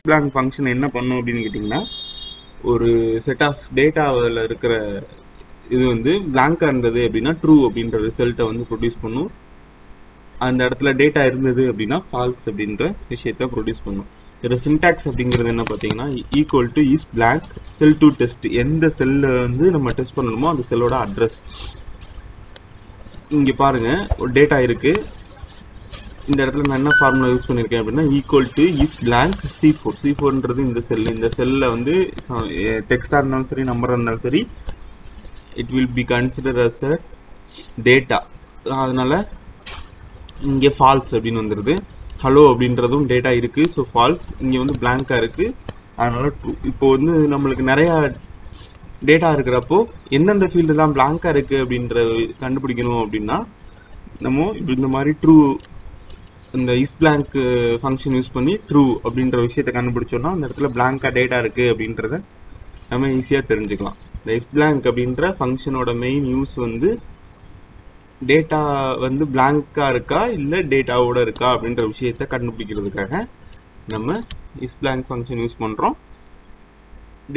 isBlank function என்ன பண்ணும் அப்படின்னு கேட்டிங்கன்னா, ஒரு செட் ஆஃப் டேட்டாவில் இருக்கிற இது வந்து blank-ஆ இருந்தது அப்படின்னா ட்ரூ அப்படின்ற ரிசல்ட்டை வந்து ப்ரொடியூஸ் பண்ணும். அந்த இடத்துல டேட்டா இருந்தது அப்படின்னா ஃபால்ஸ் அப்படின்ற விஷயத்தை ப்ரொடியூஸ் பண்ணும். இதோட சின்டாக்ஸ் அப்படிங்கிறது என்ன பார்த்தீங்கன்னா, equal to isBlank sell to test. எந்த செல்லை வந்து நம்ம டெஸ்ட் பண்ணணுமோ அந்த செல்லோட அட்ரஸ். இங்கே பாருங்கள், ஒரு டேட்டா இருக்குது. இந்த இடத்துல நான் என்ன ஃபார்முலா யூஸ் பண்ணியிருக்கேன் அப்படின்னா, ஈக்குவல் டு isBlank C4. C4ன்றது இந்த செல்லில் வந்து டெக்ஸ்டாக இருந்தாலும் சரி, நம்பராக இருந்தாலும் சரி, it will be consider as a data. அதனால் இங்கே ஃபால்ஸ் அப்படின்னு வந்துடுது. ஹலோ அப்படின்றதும் டேட்டா இருக்குது, ஸோ ஃபால்ஸ். இங்கே வந்து blank-ஆ இருக்குது, அதனால் ட்ரூ. இப்போ வந்து நம்மளுக்கு நிறையா டேட்டா இருக்கிறப்போ எந்தெந்த ஃபீல்டுலாம் blank-ஆ இருக்குது அப்படின்ற கண்டுபிடிக்கணும் அப்படின்னா, நம்ம இப்போ இந்த மாதிரி ட்ரூ இந்த isBlank ஃபங்க்ஷன் யூஸ் பண்ணி ட்ரூ அப்படின்ற விஷயத்தை கண்டுபிடிச்சோன்னா அந்த இடத்துல blank-ஆ டேட்டா இருக்குது அப்படின்றத நம்ம ஈஸியாக தெரிஞ்சுக்கலாம். இந்த isBlank அப்படின்ற ஃபங்க்ஷனோட மெயின் யூஸ் வந்து டேட்டா வந்து blank-ஆ இருக்கா இல்லை டேட்டாவோட இருக்கா அப்படின்ற விஷயத்தை கண்டுபிடிக்கிறதுக்காக நம்ம isBlank ஃபங்க்ஷன் யூஸ் பண்ணுறோம்.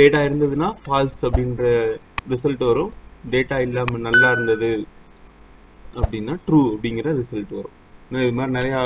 டேட்டா இருந்ததுன்னா ஃபால்ஸ் அப்படின்ற ரிசல்ட் வரும். டேட்டா இல்லாமல் நல்லா இருந்தது அப்படின்னா ட்ரூ அப்படிங்கிற ரிசல்ட் வரும். இது மாதிரி நிறையா